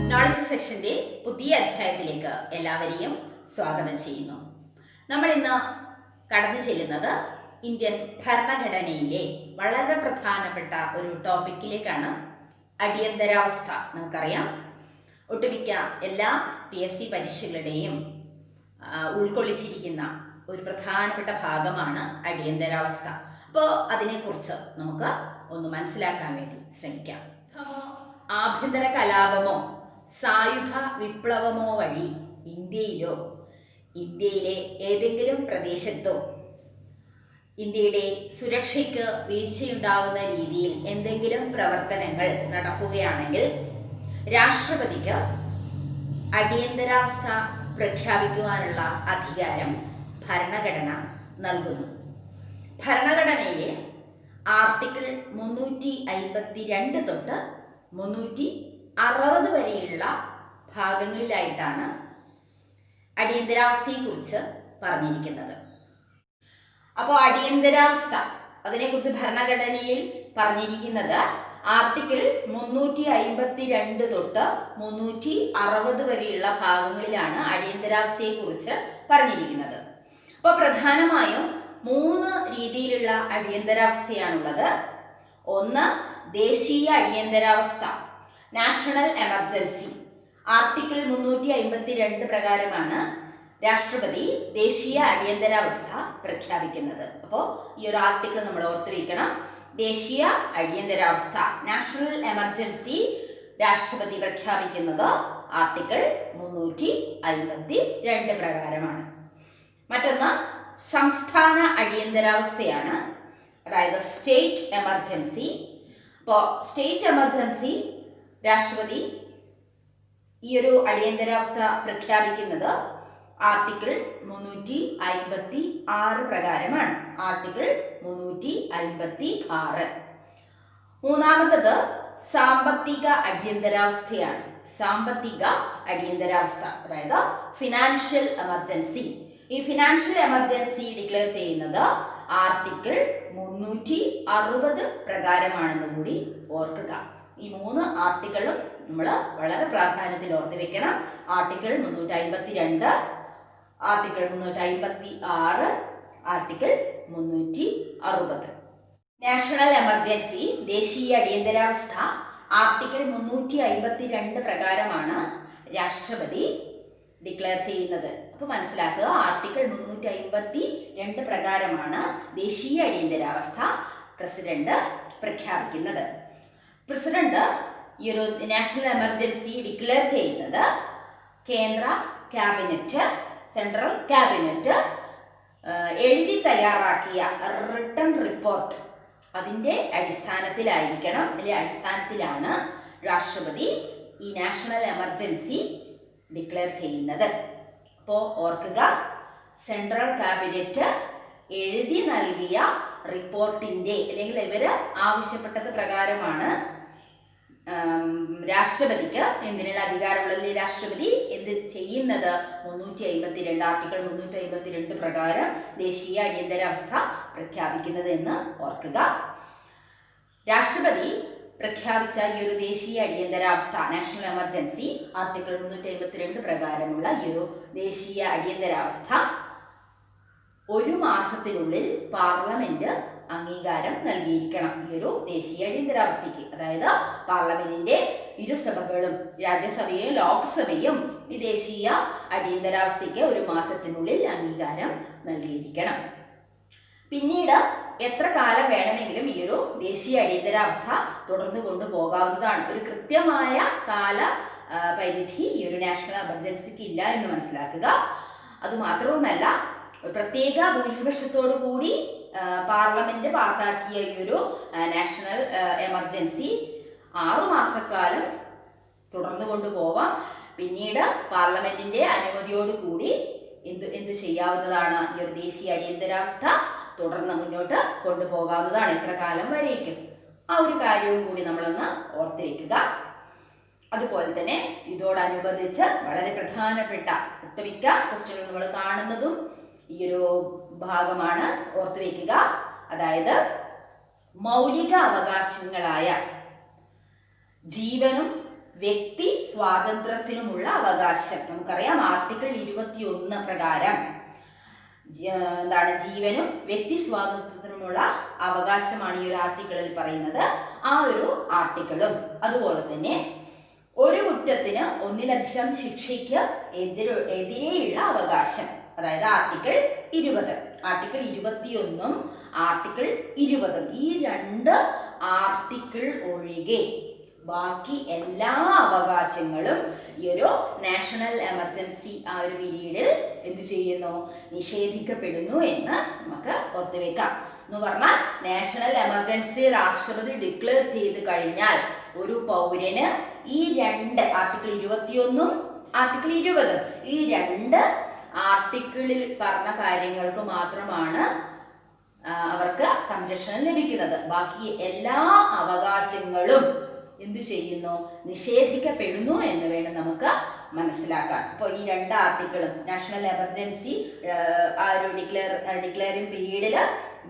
Knowledge സെക്ഷന്റെ പുതിയ അധ്യായത്തിലേക്ക് എല്ലാവരെയും സ്വാഗതം ചെയ്യുന്നു. നമ്മൾ ഇന്ന് കടന്നു ചെല്ലുന്നത് ഇന്ത്യൻ ഭരണഘടനയിലെ വളരെ പ്രധാനപ്പെട്ട ഒരു ടോപ്പിക്കിലേക്കാണ്. അടിയന്തരാവസ്ഥ. നമുക്കറിയാം, ഒട്ടുമിക്ക എല്ലാ PSC പരീക്ഷകളുടെയും ഉൾക്കൊള്ളിച്ചിരിക്കുന്ന ഒരു പ്രധാനപ്പെട്ട ഭാഗമാണ് അടിയന്തരാവസ്ഥ. അപ്പോൾ അതിനെക്കുറിച്ച് നമുക്ക് ഒന്ന് മനസ്സിലാക്കാൻ വേണ്ടി ശ്രമിക്കാം. ആഭ്യന്തര കലാപമോ സായുധ വിപ്ലവമോ വഴി ഇന്ത്യയിലെ ഏതെങ്കിലും പ്രദേശത്തോ ഇന്ത്യയുടെ സുരക്ഷയ്ക്ക് വീഴ്ചയുണ്ടാവുന്ന രീതിയിൽ എന്തെങ്കിലും പ്രവർത്തനങ്ങൾ നടക്കുകയാണെങ്കിൽ രാഷ്ട്രപതിക്ക് അടിയന്തരാവസ്ഥ പ്രഖ്യാപിക്കുവാനുള്ള അധികാരം ഭരണഘടന നൽകുന്നു. ഭരണഘടനയിലെ ആർട്ടിക്കിൾ 352 തൊട്ട് 360 വരെയുള്ള ഭാഗങ്ങളിലായിട്ടാണ് അടിയന്തരാവസ്ഥയെക്കുറിച്ച് പറഞ്ഞിരിക്കുന്നത്. അപ്പോൾ അടിയന്തരാവസ്ഥ അതിനെക്കുറിച്ച് ഭരണഘടനയിൽ പറഞ്ഞിരിക്കുന്നത് ആർട്ടിക്കിൾ 352 തൊട്ട് 360 വരെയുള്ള ഭാഗങ്ങളിലാണ് അടിയന്തരാവസ്ഥയെക്കുറിച്ച് പറഞ്ഞിരിക്കുന്നത്. അപ്പോൾ പ്രധാനമായും 3 രീതിയിലുള്ള അടിയന്തരാവസ്ഥയാണുള്ളത്. ഒന്ന്, ദേശീയ അടിയന്തരാവസ്ഥ, നാഷണൽ എമർജൻസി. ആർട്ടിക്കിൾ 352 പ്രകാരമാണ് രാഷ്ട്രപതി ദേശീയ അടിയന്തരാവസ്ഥ പ്രഖ്യാപിക്കുന്നത്. അപ്പോൾ ഈ ഒരു ആർട്ടിക്കിൾ നമ്മൾ ഓർത്ത് വയ്ക്കണം. ദേശീയ അടിയന്തരാവസ്ഥ, നാഷണൽ എമർജൻസി, രാഷ്ട്രപതി പ്രഖ്യാപിക്കുന്നത് ആർട്ടിക്കിൾ 352 പ്രകാരമാണ്. മറ്റൊന്ന് സംസ്ഥാന അടിയന്തരാവസ്ഥയാണ്, അതായത് സ്റ്റേറ്റ് എമർജൻസി. അപ്പോൾ സ്റ്റേറ്റ് എമർജൻസി രാഷ്ട്രപതി ഈ ഒരു അടിയന്തരാവസ്ഥ പ്രഖ്യാപിക്കുന്നത് ആർട്ടിക്കിൾ 356 പ്രകാരമാണ്. ആർട്ടിക്കിൾ 356. മൂന്നാമത്തത് സാമ്പത്തിക അടിയന്തരാവസ്ഥയാണ്. സാമ്പത്തിക അടിയന്തരാവസ്ഥ, അതായത് ഫിനാൻഷ്യൽ എമർജൻസി. ഈ ഫിനാൻഷ്യൽ എമർജൻസി ഡിക്ലെയർ ചെയ്യുന്നത് ആർട്ടിക്കിൾ 360 പ്രകാരമാണെന്ന് കൂടി ഓർക്കുക. ഈ 3 ആർട്ടിക്കിളും നമ്മൾ വളരെ പ്രാധാന്യത്തിൽ ഓർത്ത് വെക്കണം. Article 352, article 356, article 360. National emergency, ദേശീയ അടിയന്തരാവസ്ഥ ആർട്ടിക്കിൾ 352 പ്രകാരമാണ് രാഷ്ട്രപതി ഡിക്ലെയർ ചെയ്യുന്നത്. അപ്പോൾ മനസ്സിലാക്കുക, ആർട്ടിക്കിൾ 352 പ്രകാരമാണ് ദേശീയ അടിയന്തരാവസ്ഥ പ്രസിഡന്റ് പ്രഖ്യാപിക്കുന്നത്. പ്രസിഡന്റ് ഈ ഒരു നാഷണൽ എമർജൻസി ഡിക്ലെയർ ചെയ്യുന്നത് കേന്ദ്ര ക്യാബിനറ്റ്, സെൻട്രൽ ക്യാബിനറ്റ് എഴുതി തയ്യാറാക്കിയ റിട്ടൺ റിപ്പോർട്ട് അതിൻ്റെ അടിസ്ഥാനത്തിലായിരിക്കണം, അല്ലെങ്കിൽ അടിസ്ഥാനത്തിലാണ് രാഷ്ട്രപതി ഈ നാഷണൽ എമർജൻസി ഡിക്ലെയർ ചെയ്യുന്നത്. അപ്പോൾ ഓർക്കുക, സെൻട്രൽ ക്യാബിനറ്റ് എഴുതി നൽകിയ റിപ്പോർട്ടിൻ്റെ, അല്ലെങ്കിൽ ഇവർ ആവശ്യപ്പെട്ടത് പ്രകാരമാണ് രാഷ്ട്രപതിക്ക് എന്തിനുള്ള അധികാരമുള്ളത്. രാഷ്ട്രപതി എന്ത് ചെയ്യുന്നത്? 352, ആർട്ടിക്കിൾ 352 പ്രകാരം ദേശീയ അടിയന്തരാവസ്ഥ പ്രഖ്യാപിക്കുന്നത് എന്ന് ഓർക്കുക. രാഷ്ട്രപതി പ്രഖ്യാപിച്ച ഈ ഒരു ദേശീയ അടിയന്തരാവസ്ഥ, നാഷണൽ എമർജൻസി, ആർട്ടിക്കിൾ 352 പ്രകാരമുള്ള ഈ ഒരു ദേശീയ അടിയന്തരാവസ്ഥ 1 മാസത്തിനുള്ളിൽ പാർലമെന്റ് അംഗീകാരം നൽകിയിരിക്കണം. ഈ ഒരു ദേശീയ അടിയന്തരാവസ്ഥയ്ക്ക്, അതായത് പാർലമെന്റിന്റെ ഇരുസഭകളും, രാജ്യസഭയും ലോക്സഭയും ഈ ദേശീയ അടിയന്തരാവസ്ഥയ്ക്ക് 1 മാസത്തിനുള്ളിൽ അംഗീകാരം നൽകിയിരിക്കണം. പിന്നീട് എത്ര കാലം വേണമെങ്കിലും ഈ ഒരു ദേശീയ അടിയന്തരാവസ്ഥ തുടർന്നു കൊണ്ടുപോകാവുന്നതാണ്. ഒരു കൃത്യമായ കാല പരിധി ഈ ഒരു നാഷണൽ എമർജൻസിക്ക് ഇല്ല എന്ന് മനസ്സിലാക്കുക. അതുമാത്രവുമല്ല, പ്രത്യേക ഭൂരിപക്ഷത്തോടു കൂടി പാർലമെന്റ് പാസാക്കിയ ഈ ഒരു നാഷണൽ എമർജൻസി 6 മാസക്കാലം തുടർന്നു കൊണ്ടുപോകാം. പിന്നീട് പാർലമെന്റിന്റെ അനുമതിയോടുകൂടി എന്തു ചെയ്യാവുന്നതാണ്? ഈ ഒരു ദേശീയ അടിയന്തരാവസ്ഥ തുടർന്ന് മുന്നോട്ട് കൊണ്ടുപോകാവുന്നതാണ്. എത്ര കാലം വരേക്കും? ആ ഒരു കാര്യവും കൂടി നമ്മളൊന്ന് ഓർത്ത് വയ്ക്കുക. അതുപോലെ തന്നെ ഇതോടനുബന്ധിച്ച് വളരെ പ്രധാനപ്പെട്ട ഒട്ടുമിക്ക ക്വസ്റ്റ്യനുകൾ നമ്മൾ കാണുന്നതും ഈ ഒരു ഭാഗമാണ്, ഓർത്ത് വയ്ക്കുക. അതായത് മൗലിക അവകാശങ്ങളായ ജീവനും വ്യക്തി സ്വാതന്ത്ര്യത്തിനുമുള്ള അവകാശം. നമുക്കറിയാം ആർട്ടിക്കിൾ 21 പ്രകാരം എന്താണ് ജീവനും വ്യക്തി സ്വാതന്ത്ര്യത്തിനുമുള്ള അവകാശമാണ് ഈ ഒരു ആർട്ടിക്കിളിൽ പറയുന്നത്. ആ ഒരു ആർട്ടിക്കിളും അതുപോലെ തന്നെ ഒരു കുറ്റത്തിന് ഒന്നിലധികം ശിക്ഷയ്ക്ക് എതിരെയുള്ള അവകാശം, അതായത് ആർട്ടിക്കിൾ 20, ആർട്ടിക്കിൾ 21 ആർട്ടിക്കിൾ 20 ഈ 2 ആർട്ടിക്കിൾ ഒഴികെ ബാക്കി എല്ലാ അവകാശങ്ങളും ഈ ഒരു നാഷണൽ എമർജൻസി ആ ഒരു പീരീഡിൽ എന്ത് ചെയ്യുന്നു, നിഷേധിക്കപ്പെടുന്നു എന്ന് നമുക്ക് ഓർത്തുവെക്കാം. എന്ന് പറഞ്ഞാൽ നാഷണൽ എമർജൻസി രാഷ്ട്രപതി ഡിക്ലെയർ ചെയ്ത് കഴിഞ്ഞാൽ ഒരു പൗരന് ഈ 2 ആർട്ടിക്കിൾ 21 ആർട്ടിക്കിൾ 20 ഈ 2 ആർട്ടിക്കിളിൽ പറഞ്ഞ കാര്യങ്ങൾക്ക് മാത്രമാണ് അവർക്ക് സംരക്ഷണം ലഭിക്കുന്നത്. ബാക്കി എല്ലാ അവകാശങ്ങളും എന്തു ചെയ്യുന്നു, നിഷേധിക്കപ്പെടുന്നു എന്ന് വേണം നമുക്ക് മനസ്സിലാക്കാൻ. അപ്പോൾ ഈ 2 ആർട്ടിക്കിളും നാഷണൽ എമർജൻസി ആ ഒരു ഡിക്ലെയറിംഗ് പീരീഡിൽ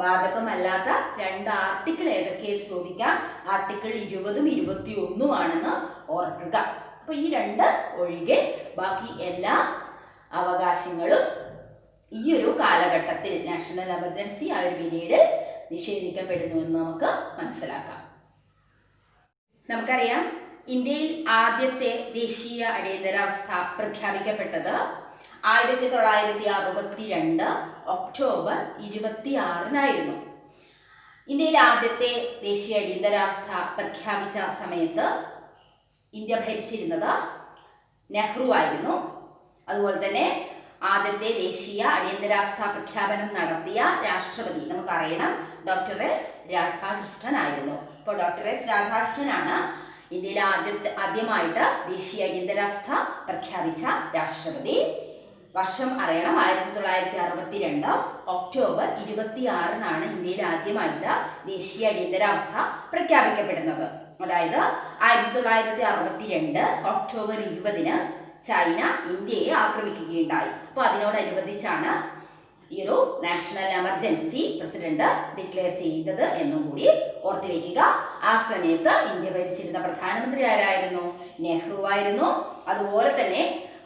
ബാധകമല്ലാത്ത 2 ആർട്ടിക്കിൾ ഏതൊക്കെയെന്ന് ചോദിക്കാം. ആർട്ടിക്കിൾ 20ഉം 21ഉം ആണെന്ന് ഓർക്കുക. അപ്പോൾ ഈ 2 ഒഴികെ ബാക്കി എല്ലാ അവകാശങ്ങളും ഈ ഒരു കാലഘട്ടത്തിൽ നാഷണൽ എമർജൻസി ആ ഒരു പീരീഡ് നിഷേധിക്കപ്പെടുന്നു എന്ന് നമുക്ക് മനസ്സിലാക്കാം. നമുക്കറിയാം ഇന്ത്യയിൽ ആദ്യത്തെ ദേശീയ അടിയന്തരാവസ്ഥ പ്രഖ്യാപിക്കപ്പെട്ടത് 1962 ഒക്ടോബർ 26 ഇന്ത്യയിൽ ആദ്യത്തെ ദേശീയ അടിയന്തരാവസ്ഥ പ്രഖ്യാപിച്ച സമയത്ത് ഇന്ത്യ ഭരിച്ചിരുന്നത് നെഹ്റു ആയിരുന്നു. അതുപോലെ തന്നെ ആദ്യത്തെ ദേശീയ അടിയന്തരാവസ്ഥ പ്രഖ്യാപനം നടത്തിയ രാഷ്ട്രപതി നമുക്കറിയണം ഡോക്ടർ എസ് രാധാകൃഷ്ണൻ ആയിരുന്നു. അപ്പോൾ ഡോക്ടർ എസ് രാധാകൃഷ്ണനാണ് ഇന്ത്യയിൽ ആദ്യമായിട്ട് ദേശീയ അടിയന്തരാവസ്ഥ പ്രഖ്യാപിച്ച രാഷ്ട്രപതി. വർഷം അറിയണം 1962 ഒക്ടോബർ 26 ഇന്ത്യയിൽ ആദ്യമായിട്ട് ദേശീയ അടിയന്തരാവസ്ഥ പ്രഖ്യാപിക്കപ്പെടുന്നത്. അതായത് 1962 ഒക്ടോബർ 20 ചൈന ഇന്ത്യയെ ആക്രമിക്കുകയുണ്ടായി. അപ്പോൾ അതിനോടനുബന്ധിച്ചാണ് ഈ ഒരു നാഷണൽ എമർജൻസി പ്രസിഡന്റ് ഡിക്ലെയർ ചെയ്തത് എന്നും കൂടി ഓർത്തു വയ്ക്കുക. ആ സമയത്ത് ഇന്ത്യ ഭരിച്ചിരുന്ന പ്രധാനമന്ത്രി ആരായിരുന്നു? നെഹ്റു ആയിരുന്നു. അതുപോലെ തന്നെ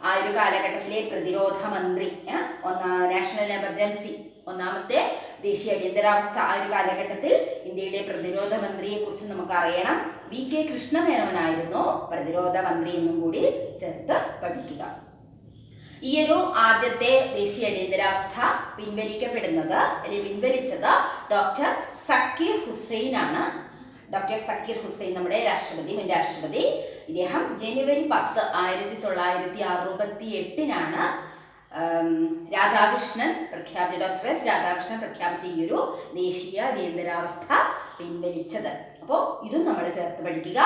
ആ ഒരു കാലഘട്ടത്തിലെ പ്രതിരോധ മന്ത്രി നാഷണൽ എമർജൻസി ഒന്നാമത്തെ ദേശീയ അടിയന്തരാവസ്ഥ ആ ഒരു കാലഘട്ടത്തിൽ ഇന്ത്യയുടെ പ്രതിരോധ മന്ത്രിയെ കുറിച്ച് നമുക്ക് അറിയണം. VK കൃഷ്ണമേനോനായിരുന്നു പ്രതിരോധ മന്ത്രി എന്നും കൂടി ചേർത്ത് പഠിക്കുക. ഈ ഒരു ആദ്യത്തെ ദേശീയ അടിയന്തരാവസ്ഥ പിൻവലിച്ചത് ഡോക്ടർ സക്കീർ ഹുസൈൻ ആണ്. ഡോക്ടർ സക്കീർ ഹുസൈൻ നമ്മുടെ രാഷ്ട്രപതി, മുൻ രാഷ്ട്രപതി. ഇദ്ദേഹം ജനുവരി 10, 1968 രാധാകൃഷ്ണൻ ഡോക്ടർ എസ് രാധാകൃഷ്ണൻ പ്രഖ്യാപിച്ച ഈ ഒരു ദേശീയ അടിയന്തരാവസ്ഥ പിൻവലിച്ചത്. അപ്പോൾ ഇതും നമ്മൾ ചേർത്ത് പഠിക്കുക.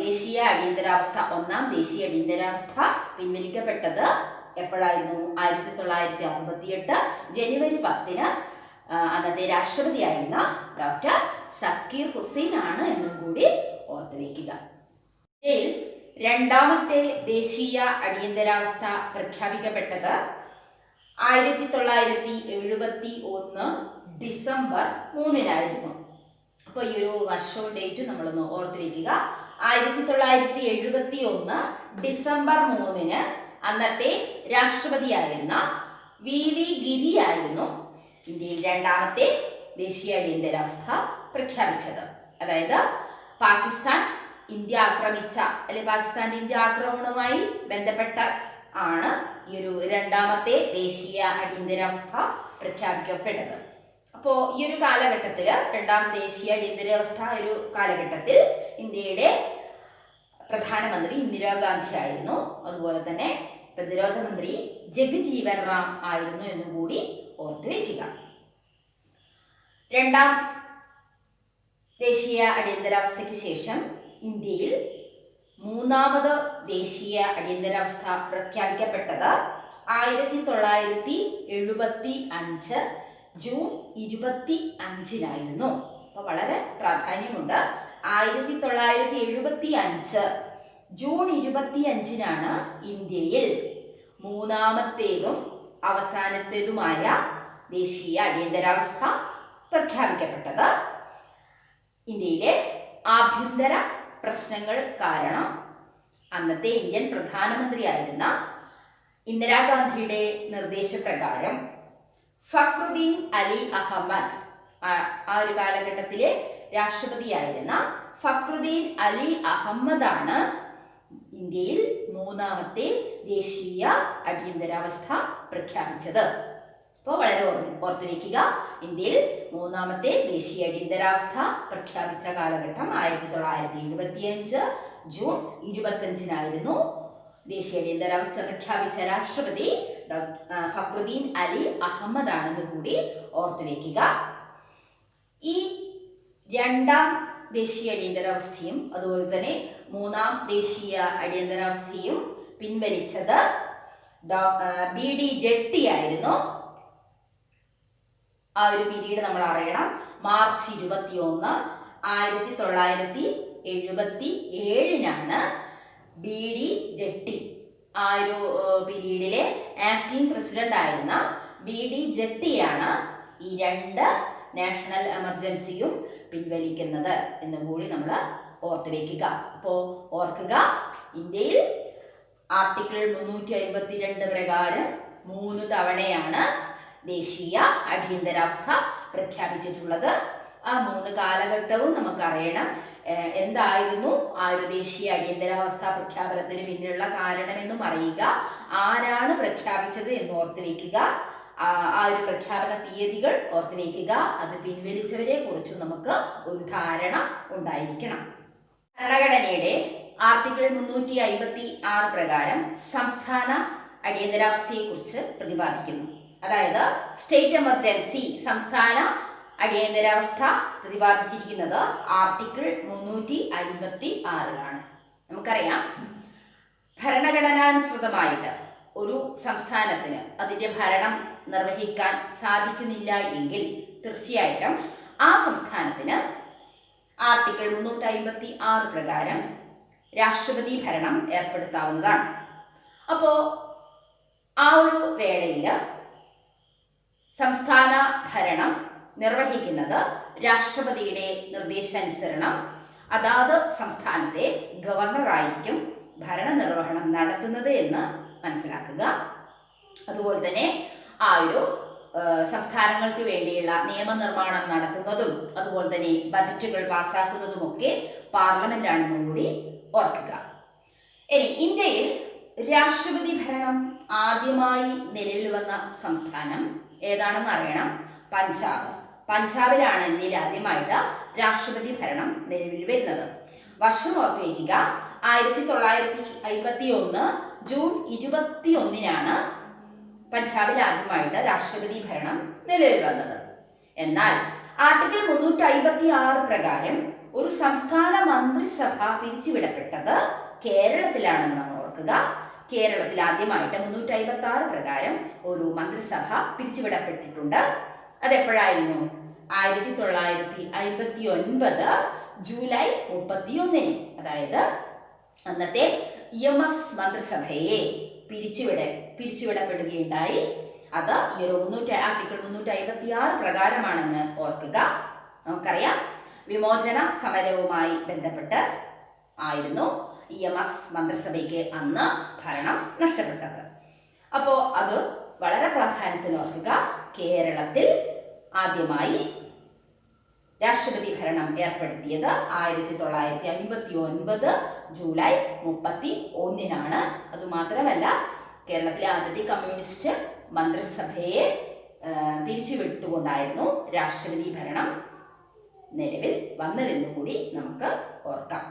ദേശീയ അടിയന്തരാവസ്ഥ, ഒന്നാം ദേശീയ അടിയന്തരാവസ്ഥ പിൻവലിക്കപ്പെട്ടത് എപ്പോഴായിരുന്നു? 1968 ജനുവരി 10 അന്നത്തെ രാഷ്ട്രപതിയായിരുന്ന ഡോക്ടർ സക്കീർ ഹുസൈൻ ആണ് എന്നും കൂടി ഓർത്തു വയ്ക്കുക. ഇന്ത്യയിൽ രണ്ടാമത്തെ ദേശീയ അടിയന്തരാവസ്ഥ പ്രഖ്യാപിക്കപ്പെട്ടത് 1971 ഡിസംബർ 3 അപ്പോൾ ഈ ഒരു വർഷവും ഡേറ്റ് നമ്മളൊന്ന് ഓർത്തു വയ്ക്കുക. 1971 ഡിസംബർ 3 അന്നത്തെ രാഷ്ട്രപതിയായിരുന്ന VV ഗിരി ആയിരുന്നു ഇന്ത്യയിൽ രണ്ടാമത്തെ ദേശീയ അടിയന്തരാവസ്ഥ പ്രഖ്യാപിച്ചത്. അതായത് പാകിസ്ഥാൻ ഇന്ത്യ ആക്രമിച്ച പാകിസ്ഥാന്റെ ഇന്ത്യ ആക്രമണവുമായി ബന്ധപ്പെട്ട ആണ് ഈ ഒരു രണ്ടാമത്തെ ദേശീയ അടിയന്തരാവസ്ഥ പ്രഖ്യാപിക്കപ്പെട്ടത്. അപ്പോൾ ഈ ഒരു കാലഘട്ടത്തിൽ രണ്ടാം ദേശീയ അടിയന്തരാവസ്ഥ ഒരു കാലഘട്ടത്തിൽ ഇന്ത്യയുടെ പ്രധാനമന്ത്രി ഇന്ദിരാഗാന്ധി ആയിരുന്നു. അതുപോലെ തന്നെ പ്രതിരോധ മന്ത്രി ജഗ്ജീവൻ റാം ആയിരുന്നു എന്നും കൂടി ഓർത്തു വയ്ക്കുക. രണ്ടാം ദേശീയ അടിയന്തരാവസ്ഥയ്ക്ക് ശേഷം ഇന്ത്യയിൽ മൂന്നാമത് ദേശീയ അടിയന്തരാവസ്ഥ പ്രഖ്യാപിക്കപ്പെട്ടത് 1975 ജൂൺ 25 അപ്പോൾ വളരെ പ്രാധാന്യമുണ്ട്. 1975 ജൂൺ 25 ഇന്ത്യയിൽ മൂന്നാമത്തേതും അവസാനത്തേതുമായ ദേശീയ അടിയന്തരാവസ്ഥ പ്രഖ്യാപിക്കപ്പെട്ടത്. ആഭ്യന്തര പ്രശ്നങ്ങൾ കാരണം അന്നത്തെ ഇന്ത്യൻ പ്രധാനമന്ത്രിയായിരുന്ന ഇന്ദിരാഗാന്ധിയുടെ നിർദ്ദേശപ്രകാരം ഫക്രുദ്ദീൻ അലി അഹമ്മദ്, ആ ഒരു കാലഘട്ടത്തിലെ രാഷ്ട്രപതിയായിരുന്ന ഫക്രുദ്ദീൻ അലി അഹമ്മദാണ് ഇന്ത്യയിൽ മൂന്നാമത്തെ ദേശീയ അടിയന്തരാവസ്ഥ പ്രഖ്യാപിച്ചത്. അപ്പോൾ വളരെ ഓർത്തു വയ്ക്കുക, ഇന്ത്യയിൽ മൂന്നാമത്തെ ദേശീയ അടിയന്തരാവസ്ഥ പ്രഖ്യാപിച്ച കാലഘട്ടം 1975 ജൂൺ 25-നായിരുന്നു. ദേശീയ അടിയന്തരാവസ്ഥ പ്രഖ്യാപിച്ച രാഷ്ട്രപതി ഫക്രുദ്ദീൻ അലി അഹമ്മദ് ആണെന്ന് കൂടി ഓർത്തു വയ്ക്കുക. ഈ രണ്ടാം ദേശീയ അടിയന്തരാവസ്ഥയും അതുപോലെ തന്നെ മൂന്നാം ദേശീയ അടിയന്തരാവസ്ഥയും പിൻവലിച്ചത് BD ജെട്ടി ആയിരുന്നു. ആ ഒരു പീരീഡ് നമ്മൾ അറിയണം. മാർച്ച് 21, 1977 BD ജെട്ടി, ആ ഒരു പീരീഡിലെ ആക്ടിംഗ് പ്രസിഡന്റ് ആയിരുന്ന BD ജെട്ടിയാണ് ഈ രണ്ട് നാഷണൽ എമർജൻസിയും പിൻവലിക്കുന്നത് എന്നും കൂടി നമ്മൾ ഓർത്തു വയ്ക്കുക. അപ്പോൾ ഓർക്കുക, ഇന്ത്യയിൽ ആർട്ടിക്കിൾ 352 പ്രകാരം 3 തവണയാണ് ദേശീയ അടിയന്തരാവസ്ഥ പ്രഖ്യാപിച്ചിട്ടുള്ളത്. ആ 3 കാലഘട്ടവും നമുക്കറിയണം. എന്തായിരുന്നു ആ ഒരു ദേശീയ അടിയന്തരാവസ്ഥ പ്രഖ്യാപനത്തിന് പിന്നിലുള്ള കാരണമെന്നും അറിയുക, ആരാണ് പ്രഖ്യാപിച്ചത് എന്ന് ഓർത്തു വയ്ക്കുക, ആ ഒരു പ്രഖ്യാപന തീയതികൾ ഓർത്തു വയ്ക്കുക, അത് പിൻവലിച്ചവരെ കുറിച്ചും നമുക്ക് ഒരു ധാരണ ഉണ്ടായിരിക്കണം. ഭരണഘടനയുടെ ആർട്ടിക്കിൾ 356 പ്രകാരം സംസ്ഥാന അടിയന്തരാവസ്ഥയെക്കുറിച്ച് പ്രതിപാദിക്കുന്നു. അതായത് സ്റ്റേറ്റ് എമർജൻസി, സംസ്ഥാന അടിയന്തരാവസ്ഥ പ്രതിപാദിച്ചിരിക്കുന്നത് ആർട്ടിക്കിൾ 356 നമുക്കറിയാം, ഭരണഘടനാനുസൃതമായിട്ട് ഒരു സംസ്ഥാനത്തിന് അതിൻ്റെ ഭരണം നിർവഹിക്കാൻ സാധിക്കുന്നില്ല എങ്കിൽ തീർച്ചയായിട്ടും ആ സംസ്ഥാനത്തിന് ആർട്ടിക്കിൾ 356 പ്രകാരം രാഷ്ട്രപതി ഭരണം ഏർപ്പെടുത്താവുന്നതാണ്. അപ്പോൾ ആ ഒരു വേളയിൽ സംസ്ഥാന ഭരണം നിർവഹിക്കുന്നത് രാഷ്ട്രപതിയുടെ നിർദ്ദേശാനുസരണം അതാത് സംസ്ഥാനത്തെ ഗവർണറായിരിക്കും ഭരണനിർവഹണം നടത്തുന്നത് എന്ന് മനസ്സിലാക്കുക. അതുപോലെ തന്നെ ആ ഒരു സംസ്ഥാനങ്ങൾക്ക് വേണ്ടിയുള്ള നിയമനിർമ്മാണം നടത്തുന്നതും അതുപോലെ തന്നെ ബജറ്റുകൾ പാസ്സാക്കുന്നതുമൊക്കെ പാർലമെന്റാണെന്നും കൂടി ഓർക്കുക. ഇനി ഇന്ത്യയിൽ രാഷ്ട്രപതി ഭരണം ആദ്യമായി നിലവിൽ വന്ന സംസ്ഥാനം ഏതാണെന്ന് അറിയണം. പഞ്ചാബിലാണ് ഇന്ത്യയിൽ ആദ്യമായിട്ട് രാഷ്ട്രപതി ഭരണം നിലവിൽ വരുന്നത്. വർഷം ഓർത്തു വയ്ക്കുക, 1951 ജൂൺ 21 പഞ്ചാബിൽ ആദ്യമായിട്ട് രാഷ്ട്രപതി ഭരണം നിലവിൽ വന്നത്. എന്നാൽ ആർട്ടിക്കിൾ 356 പ്രകാരം ഒരു സംസ്ഥാന മന്ത്രിസഭ പിരിച്ചുവിടപ്പെട്ടത് കേരളത്തിലാണെന്ന് നമ്മൾ ഓർക്കുക. കേരളത്തിൽ ആദ്യമായിട്ട് 356 പ്രകാരം ഒരു മന്ത്രിസഭ പിരിച്ചുവിടപ്പെട്ടിട്ടുണ്ട്. അതെപ്പോഴായിരുന്നു? 1959 ജൂലൈ 31. അതായത് അന്നത്തെ EMS മന്ത്രിസഭയെ പിരിച്ചുവിടപ്പെടുകയുണ്ടായി. അത് ഈ ഒരു ആർട്ടിക്കിൾ 356 പ്രകാരമാണെന്ന് ഓർക്കുക. നമുക്കറിയാം, വിമോചന സമരവുമായി ബന്ധപ്പെട്ട് ആയിരുന്നു EMS മന്ത്രിസഭയ്ക്ക് അന്ന് ഭരണം നഷ്ടപ്പെട്ടത്. അപ്പോൾ അത് വളരെ പ്രാധാന്യത്തിൽ ഓർക്കുക. കേരളത്തിൽ ആദ്യമായി രാഷ്ട്രപതി ഭരണം ഏർപ്പെടുത്തിയത് 1959 ജൂലൈ 31. അതുമാത്രമല്ല, കേരളത്തിലെ ആദ്യത്തെ കമ്മ്യൂണിസ്റ്റ് മന്ത്രിസഭയെ പിരിച്ചുവിട്ടുകൊണ്ടായിരുന്നു രാഷ്ട്രപതി ഭരണം നിലവിൽ വന്നതെന്ന് കൂടി നമുക്ക് ഓർക്കാം.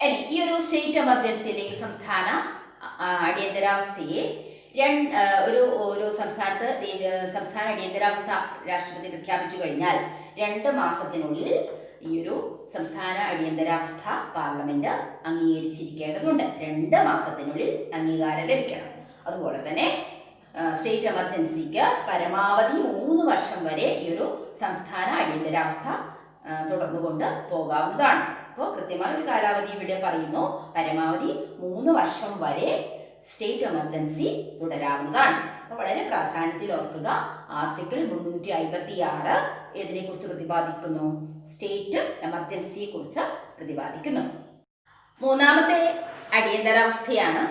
ഇനി ഈ ഒരു സ്റ്റേറ്റ് എമർജൻസി അല്ലെങ്കിൽ സംസ്ഥാന അടിയന്തരാവസ്ഥയെ ഒരു സംസ്ഥാനത്ത് സംസ്ഥാന അടിയന്തരാവസ്ഥ രാഷ്ട്രപതി പ്രഖ്യാപിച്ചു കഴിഞ്ഞാൽ 2 മാസത്തിനുള്ളിൽ ഈ ഒരു സംസ്ഥാന അടിയന്തരാവസ്ഥ പാർലമെന്റ് അംഗീകരിച്ചിരിക്കേണ്ടതുണ്ട്. 2 മാസത്തിനുള്ളിൽ അംഗീകാരം ലഭിക്കണം. അതുപോലെ തന്നെ സ്റ്റേറ്റ് എമർജൻസിക്ക് പരമാവധി 3 വർഷം വരെ ഈ ഒരു സംസ്ഥാന അടിയന്തരാവസ്ഥ തുടർന്നുകൊണ്ട് പോകാവുന്നതാണ്. അപ്പോൾ കൃത്യമായ ഒരു കാലാവധി ഇവിടെ പറയുന്നു. പരമാവധി 3 വർഷം വരെ സ്റ്റേറ്റ് എമർജൻസി തുടരാവുന്നതാണ്. അപ്പോൾ വളരെ പ്രാധാന്യത്തിൽ ഓർക്കുക. ആർട്ടിക്കിൾ 356 ഏതിനെ കുറിച്ച് പ്രതിപാദിക്കുന്നു? സ്റ്റേറ്റ് എമർജൻസിയെ കുറിച്ച് പ്രതിപാദിക്കുന്നു. മൂന്നാമത്തെ അടിയന്തരാവസ്ഥയാണ്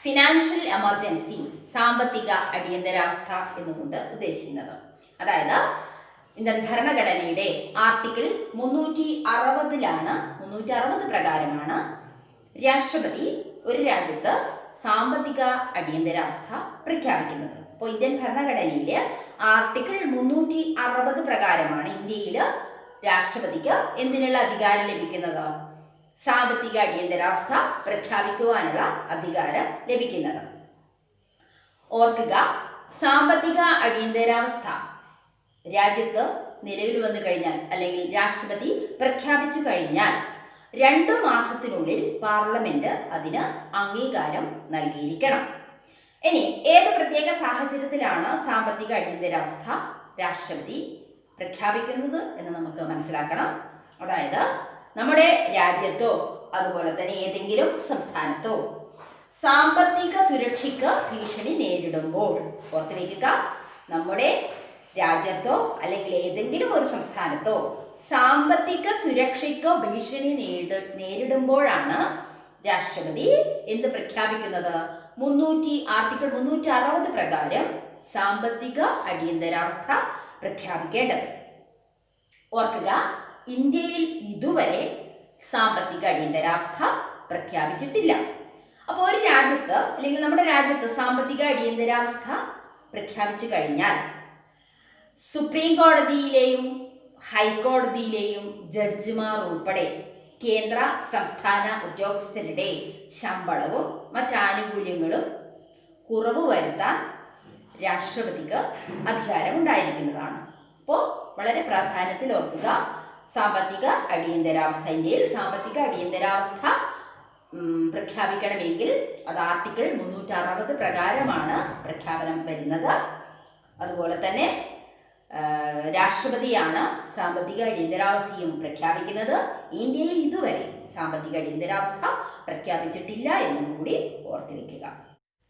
ഫിനാൻഷ്യൽ എമർജൻസി, സാമ്പത്തിക അടിയന്തരാവസ്ഥ എന്നുകൊണ്ട് ഉദ്ദേശിക്കുന്നത്. അതായത് ഇന്ത്യൻ ഭരണഘടനയുടെ ആർട്ടിക്കിൾ 360 പ്രകാരമാണ് രാഷ്ട്രപതി ഒരു രാജ്യത്ത് സാമ്പത്തിക അടിയന്തരാവസ്ഥ പ്രഖ്യാപിക്കുന്നത്. അപ്പോൾ ഇന്ത്യൻ ഭരണഘടനയിലെ ആർട്ടിക്കിൾ 360 പ്രകാരമാണ് ഇന്ത്യയിൽ രാഷ്ട്രപതിക്ക് എന്തിനുള്ള അധികാരം ലഭിക്കുന്നത്? സാമ്പത്തിക അടിയന്തരാവസ്ഥ പ്രഖ്യാപിക്കുവാനുള്ള അധികാരം ലഭിക്കുന്നത്. ഓർക്കുക, സാമ്പത്തിക അടിയന്തരാവസ്ഥ രാജ്യത്ത് നിലവിൽ വന്നു കഴിഞ്ഞാൽ അല്ലെങ്കിൽ രാഷ്ട്രപതി പ്രഖ്യാപിച്ചു കഴിഞ്ഞാൽ 2 മാസത്തിനുള്ളിൽ പാർലമെന്റ് അതിന് അംഗീകാരം നൽകിയിരിക്കണം. ഇനി ഏത് പ്രത്യേക സാഹചര്യത്തിലാണ് സാമ്പത്തിക അടിയന്തരാവസ്ഥ രാഷ്ട്രപതി പ്രഖ്യാപിക്കുന്നത് എന്ന് നമുക്ക് മനസ്സിലാക്കണം. അതായത് നമ്മുടെ രാജ്യത്തോ അതുപോലെ തന്നെ ഏതെങ്കിലും സംസ്ഥാനത്തോ സാമ്പത്തിക സുരക്ഷയ്ക്ക് ഭീഷണി നേരിടുമ്പോൾ, ഓർത്ത് വയ്ക്കുക, നമ്മുടെ രാജ്യത്തോ അല്ലെങ്കിൽ ഏതെങ്കിലും ഒരു സംസ്ഥാനത്തോ സാമ്പത്തിക സുരക്ഷയ്ക്ക് ഭീഷണി നേരിടുമ്പോഴാണ് രാഷ്ട്രപതി എന്ത് പ്രഖ്യാപിക്കുന്നത്? ആർട്ടിക്കിൾ 360 പ്രകാരം സാമ്പത്തിക അടിയന്തരാവസ്ഥ പ്രഖ്യാപിക്കേണ്ടത്. ഓർക്കുക, ഇന്ത്യയിൽ ഇതുവരെ സാമ്പത്തിക അടിയന്തരാവസ്ഥ പ്രഖ്യാപിച്ചിട്ടില്ല. അപ്പോൾ ഒരു രാജ്യത്ത് അല്ലെങ്കിൽ നമ്മുടെ രാജ്യത്ത് സാമ്പത്തിക അടിയന്തരാവസ്ഥ പ്രഖ്യാപിച്ചു കഴിഞ്ഞാൽ സുപ്രീം കോടതിയിലെയും ഹൈക്കോടതിയിലെയും ജഡ്ജിമാർ ഉൾപ്പെടെ കേന്ദ്ര സംസ്ഥാന ഉദ്യോഗസ്ഥരുടെ ശമ്പളവും മറ്റാനുകൂല്യങ്ങളും കുറവ് വരുത്താൻ രാഷ്ട്രപതിക്ക് അധികാരമുണ്ടായിരിക്കുന്നതാണ്. അപ്പോൾ വളരെ പ്രാധാന്യത്തിൽ ഓർക്കുക, സാമ്പത്തിക അടിയന്തരാവസ്ഥ, ഇന്ത്യയിൽ സാമ്പത്തിക അടിയന്തരാവസ്ഥ പ്രഖ്യാപിക്കണമെങ്കിൽ അത് ആർട്ടിക്കിൾ 360 പ്രകാരമാണ് പ്രഖ്യാപനം വരുന്നത്. അതുപോലെ തന്നെ രാഷ്ട്രപതിയാണ് സാമ്പത്തിക അടിയന്തരാവസ്ഥയും പ്രഖ്യാപിക്കുന്നത്. ഇന്ത്യയിൽ ഇതുവരെ സാമ്പത്തിക അടിയന്തരാവസ്ഥ പ്രഖ്യാപിച്ചിട്ടില്ല എന്നും കൂടി ഓർത്തു വയ്ക്കുക.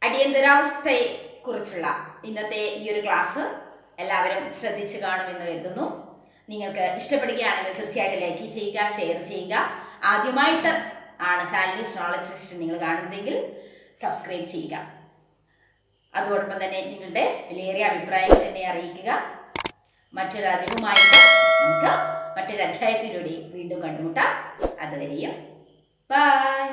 അടിയന്തരാവസ്ഥയെ കുറിച്ചുള്ള ഇന്നത്തെ ഈ ഒരു ക്ലാസ് എല്ലാവരും ശ്രദ്ധിച്ചു കാണുമെന്ന് കരുതുന്നു. നിങ്ങൾക്ക് ഇഷ്ടപ്പെടുകയാണെങ്കിൽ തീർച്ചയായിട്ടും ലൈക്ക് ചെയ്യുക, ഷെയർ ചെയ്യുക. ആദ്യമായിട്ട് ആണ് ചാനലിസ്റ്റ് നോളജ് സെഷൻ നിങ്ങൾ കാണുന്നതെങ്കിൽ സബ്സ്ക്രൈബ് ചെയ്യുക. അതോടൊപ്പം തന്നെ നിങ്ങളുടെ വിലയേറിയ അഭിപ്രായങ്ങൾ എന്നെ അറിയിക്കുക. മറ്റൊരു അറിവുമായിട്ട് നമുക്ക് മറ്റൊരു അധ്യായത്തിലൂടെ വീണ്ടും കണ്ടുമുട്ടാം. അതുവരെയും ബൈ.